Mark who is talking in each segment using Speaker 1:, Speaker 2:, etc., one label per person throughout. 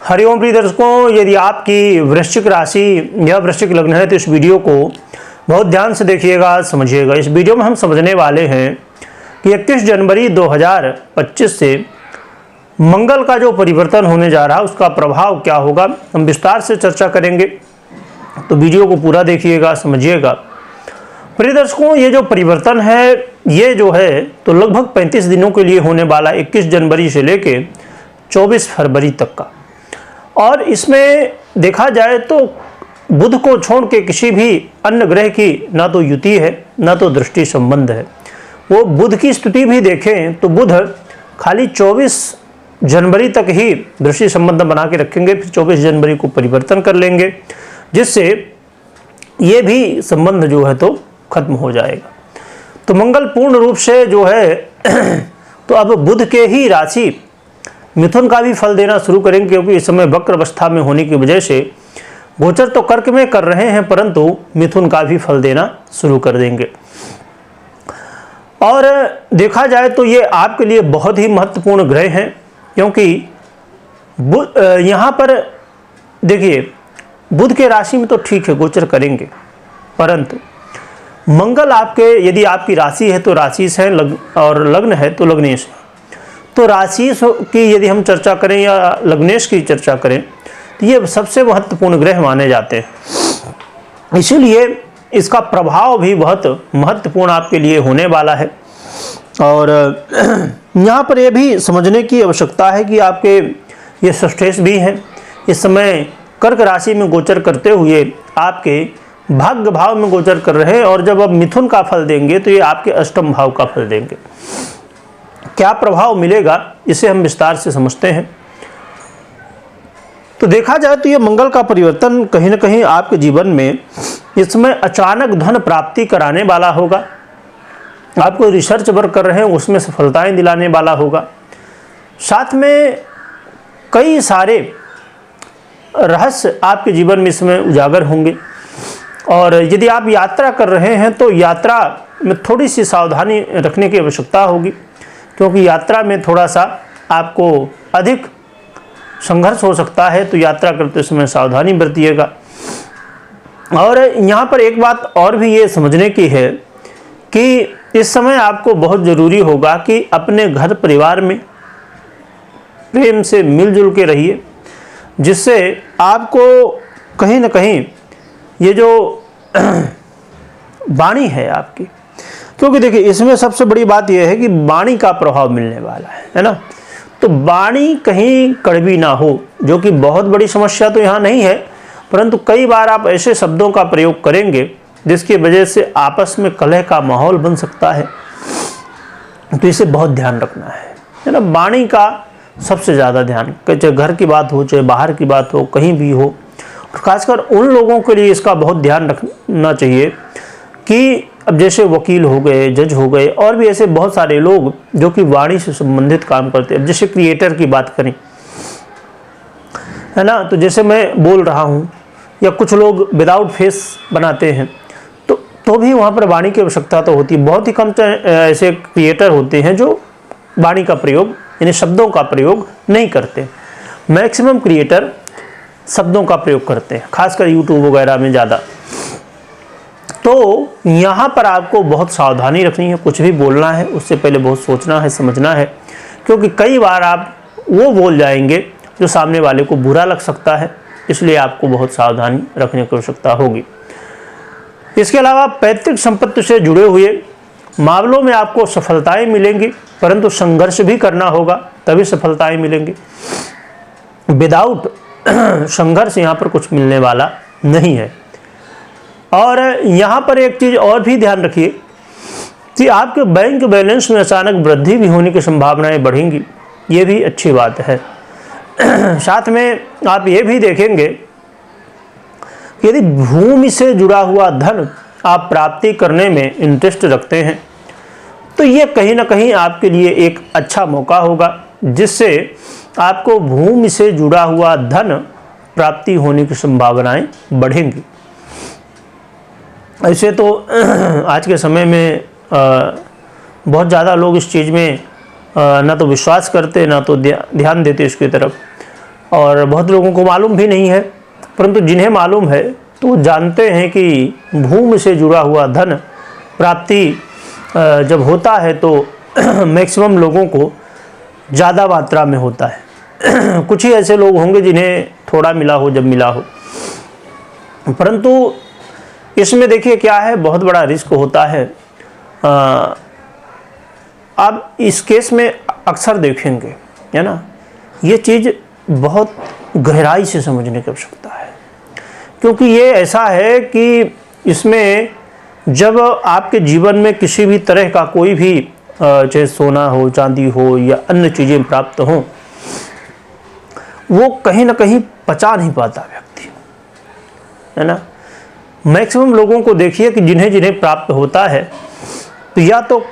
Speaker 1: हरिओम प्रिय दर्शकों, यदि आपकी वृश्चिक राशि या वृश्चिक लग्न है तो इस वीडियो को बहुत ध्यान से देखिएगा, समझिएगा। इस वीडियो में हम समझने वाले हैं कि 21 जनवरी 2025 से मंगल का जो परिवर्तन होने जा रहा है उसका प्रभाव क्या होगा, हम विस्तार से चर्चा करेंगे। तो वीडियो को पूरा देखिएगा, समझिएगा। प्रिय दर्शकों, ये जो परिवर्तन है ये जो है तो लगभग 35 दिनों के लिए होने वाला, 21 जनवरी से लेके 24 फरवरी तक का। और इसमें देखा जाए तो बुध को छोड़ के किसी भी अन्य ग्रह की ना तो युति है ना तो दृष्टि संबंध है। वो बुध की स्थिति भी देखें तो बुध खाली 24 जनवरी तक ही दृष्टि संबंध बना के रखेंगे, फिर 24 जनवरी को परिवर्तन कर लेंगे, जिससे ये भी संबंध जो है तो खत्म हो जाएगा। तो मंगल पूर्ण रूप से जो है तो अब बुध के ही राशि मिथुन का भी फल देना शुरू करेंगे, क्योंकि इस समय वक्र अवस्था में होने की वजह से गोचर तो कर्क में कर रहे हैं परंतु मिथुन का भी फल देना शुरू कर देंगे। और देखा जाए तो ये आपके लिए बहुत ही महत्वपूर्ण ग्रह हैं, क्योंकि यहाँ पर देखिए बुध के राशि में तो ठीक है गोचर करेंगे, परंतु मंगल आपके, यदि आपकी राशि है तो राशि से और लग्न है तो लग्नेश है। तो राशि की यदि हम चर्चा करें या लग्नेश की चर्चा करें तो ये सबसे महत्वपूर्ण ग्रह माने जाते हैं, इसीलिए इसका प्रभाव भी बहुत महत्वपूर्ण आपके लिए होने वाला है। और यहाँ पर यह भी समझने की आवश्यकता है कि आपके ये षष्ठेश भी हैं, इस समय कर्क राशि में गोचर करते हुए आपके भाग्य भाव में गोचर कर रहे हैं, और जब अब मिथुन का फल देंगे तो ये आपके अष्टम भाव का फल देंगे। क्या प्रभाव मिलेगा इसे हम विस्तार से समझते हैं। तो देखा जाए तो ये मंगल का परिवर्तन कहीं ना कहीं आपके जीवन में इसमें अचानक धन प्राप्ति कराने वाला होगा। आपको रिसर्च वर्क कर रहे हैं उसमें सफलताएं दिलाने वाला होगा। साथ में कई सारे रहस्य आपके जीवन में इसमें उजागर होंगे। और यदि आप यात्रा कर रहे हैं तो यात्रा में थोड़ी सी सावधानी रखने की आवश्यकता होगी, क्योंकि यात्रा में थोड़ा सा आपको अधिक संघर्ष हो सकता है, तो यात्रा करते समय सावधानी बरतिएगा। और यहाँ पर एक बात और भी ये समझने की है कि इस समय आपको बहुत ज़रूरी होगा कि अपने घर परिवार में प्रेम से मिलजुल के रहिए, जिससे आपको कहीं ना कहीं ये जो वाणी है आपकी, क्योंकि देखिए इसमें सबसे बड़ी बात यह है कि वाणी का प्रभाव मिलने वाला है ना। तो वाणी कहीं कड़वी ना हो, जो कि बहुत बड़ी समस्या तो यहाँ नहीं है, परंतु कई बार आप ऐसे शब्दों का प्रयोग करेंगे जिसकी वजह से आपस में कलह का माहौल बन सकता है। तो इसे बहुत ध्यान रखना है ना। वाणी का सबसे ज़्यादा ध्यान, चाहे घर की बात हो चाहे बाहर की बात हो, कहीं भी हो, और खासकर उन लोगों के लिए इसका बहुत ध्यान रखना चाहिए कि अब जैसे वकील हो गए, जज हो गए, और भी ऐसे बहुत सारे लोग जो कि वाणी से संबंधित काम करते हैं। अब जैसे क्रिएटर की बात करें, है ना, तो जैसे मैं बोल रहा हूँ, या कुछ लोग विदाउट फेस बनाते हैं, तो भी वहाँ पर वाणी की आवश्यकता तो होती है। बहुत ही कम ऐसे क्रिएटर होते हैं जो वाणी का प्रयोग यानी शब्दों का प्रयोग नहीं करते। मैक्सिमम क्रिएटर शब्दों का प्रयोग करते हैं, खासकर यूट्यूब वगैरह में ज़्यादा। तो यहाँ पर आपको बहुत सावधानी रखनी है, कुछ भी बोलना है उससे पहले बहुत सोचना है, समझना है, क्योंकि कई बार आप वो बोल जाएंगे जो सामने वाले को बुरा लग सकता है, इसलिए आपको बहुत सावधानी रखने की आवश्यकता होगी। इसके अलावा पैतृक संपत्ति से जुड़े हुए मामलों में आपको सफलताएं मिलेंगी, परंतु संघर्ष भी करना होगा तभी सफलताएं मिलेंगी। विदाउट संघर्ष यहाँ पर कुछ मिलने वाला नहीं है। और यहाँ पर एक चीज़ और भी ध्यान रखिए कि आपके बैंक बैलेंस में अचानक वृद्धि भी होने की संभावनाएं बढ़ेंगी, ये भी अच्छी बात है। साथ में आप ये भी देखेंगे कि यदि भूमि से जुड़ा हुआ धन आप प्राप्ति करने में इंटरेस्ट रखते हैं तो ये कहीं ना कहीं आपके लिए एक अच्छा मौका होगा, जिससे आपको भूमि से जुड़ा हुआ धन प्राप्ति होने की संभावनाएं बढ़ेंगी। ऐसे तो आज के समय में बहुत ज़्यादा लोग इस चीज़ में ना तो विश्वास करते ना तो ध्यान देते इसकी तरफ। और बहुत लोगों को मालूम भी नहीं है, परंतु जिन्हें मालूम है तो जानते हैं कि भूमि से जुड़ा हुआ धन प्राप्ति जब होता है तो मैक्सिमम लोगों को ज़्यादा मात्रा में होता है। कुछ ही ऐसे लोग होंगे जिन्हें थोड़ा मिला हो जब मिला हो, परंतु इसमें देखिए क्या है, बहुत बड़ा रिस्क होता है। आप इस केस में अक्सर देखेंगे, है ना, ये चीज़ बहुत गहराई से समझने की आवश्यकता है, क्योंकि ये ऐसा है कि इसमें जब आपके जीवन में किसी भी तरह का कोई भी चाहे सोना हो, चांदी हो या अन्य चीज़ें प्राप्त हों, वो कहीं ना कहीं पचा नहीं पाता व्यक्ति, है ना। मैक्सिमम लोगों को देखिए कि जिन्हें जिन्हें प्राप्त होता है तो या तो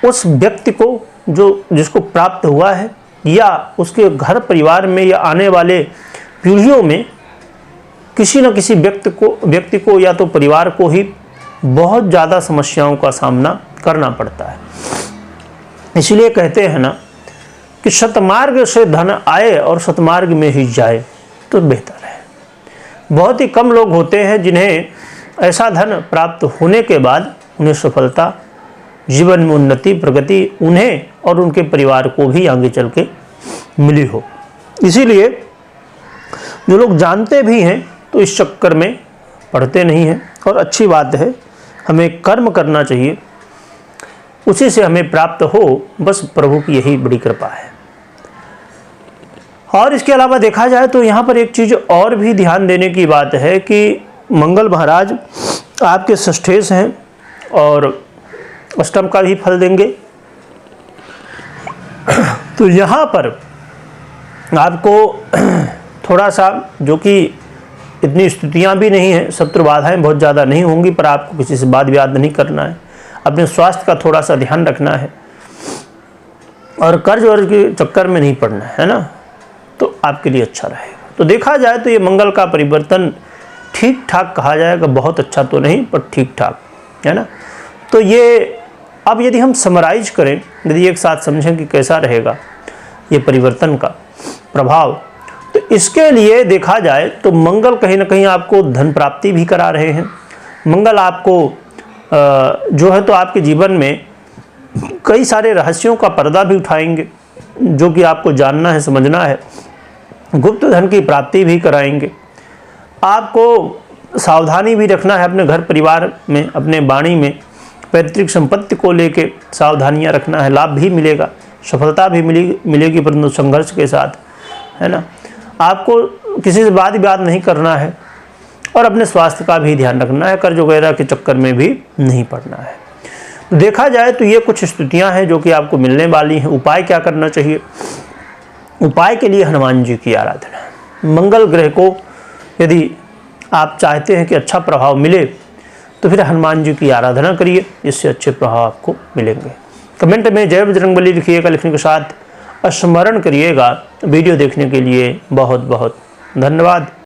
Speaker 1: उस व्यक्ति को जिसको प्राप्त हुआ है या उसके घर परिवार में या आने वाले पीढ़ियों में किसी न किसी व्यक्ति को या तो परिवार को ही बहुत ज़्यादा समस्याओं का सामना करना पड़ता है। इसलिए कहते हैं ना कि शतमार्ग से धन आए और शतमार्ग में ही जाए तो बेहतर है। बहुत ही कम लोग होते हैं जिन्हें ऐसा धन प्राप्त होने के बाद उन्हें सफलता, जीवन में उन्नति, प्रगति उन्हें और उनके परिवार को भी आगे चल के मिली हो। इसीलिए जो लोग जानते भी हैं तो इस चक्कर में पढ़ते नहीं हैं, और अच्छी बात है, हमें कर्म करना चाहिए, उसी से हमें प्राप्त हो, बस प्रभु की यही बड़ी कृपा है। और इसके अलावा देखा जाए तो यहाँ पर एक चीज़ और भी ध्यान देने की बात है कि मंगल महाराज आपके षष्ठेश हैं और अष्टम का भी फल देंगे। तो यहाँ पर आपको थोड़ा सा, जो कि इतनी स्थितियाँ भी नहीं हैं, शत्रु बाधाएँ बहुत ज़्यादा नहीं होंगी, पर आपको किसी से वाद विवाद नहीं करना है, अपने स्वास्थ्य का थोड़ा सा ध्यान रखना है और कर्ज वर्ज के चक्कर में नहीं पड़ना है ना, तो आपके लिए अच्छा रहेगा। तो देखा जाए तो ये मंगल का परिवर्तन ठीक ठाक कहा जाएगा, बहुत अच्छा तो नहीं पर ठीक ठाक, है ना। तो ये अब यदि हम समराइज करें, यदि एक साथ समझें कि कैसा रहेगा ये परिवर्तन का प्रभाव, तो इसके लिए देखा जाए तो मंगल कहीं ना कहीं आपको धन प्राप्ति भी करा रहे हैं। मंगल आपको जो है तो आपके जीवन में कई सारे रहस्यों का पर्दा भी उठाएंगे, जो कि आपको जानना है, समझना है। गुप्त धन की प्राप्ति भी कराएंगे। आपको सावधानी भी रखना है अपने घर परिवार में, अपने वाणी में, पैतृक संपत्ति को लेके सावधानियां रखना है। लाभ भी मिलेगा, सफलता भी मिलेगी, परंतु संघर्ष के साथ, है ना। आपको किसी से वाद विवाद नहीं करना है और अपने स्वास्थ्य का भी ध्यान रखना है, कर्ज वगैरह के चक्कर में भी नहीं पड़ना है। तो देखा जाए तो ये कुछ स्थितियां हैं जो कि आपको मिलने वाली हैं। उपाय क्या करना चाहिए? उपाय के लिए हनुमान जी की आराधना। मंगल ग्रह को यदि आप चाहते हैं कि अच्छा प्रभाव मिले तो फिर हनुमान जी की आराधना करिए, इससे अच्छे प्रभाव आपको मिलेंगे। कमेंट में जय बजरंगबली लिखिएगा, लिखने के साथ स्मरण करिएगा। वीडियो देखने के लिए बहुत बहुत धन्यवाद।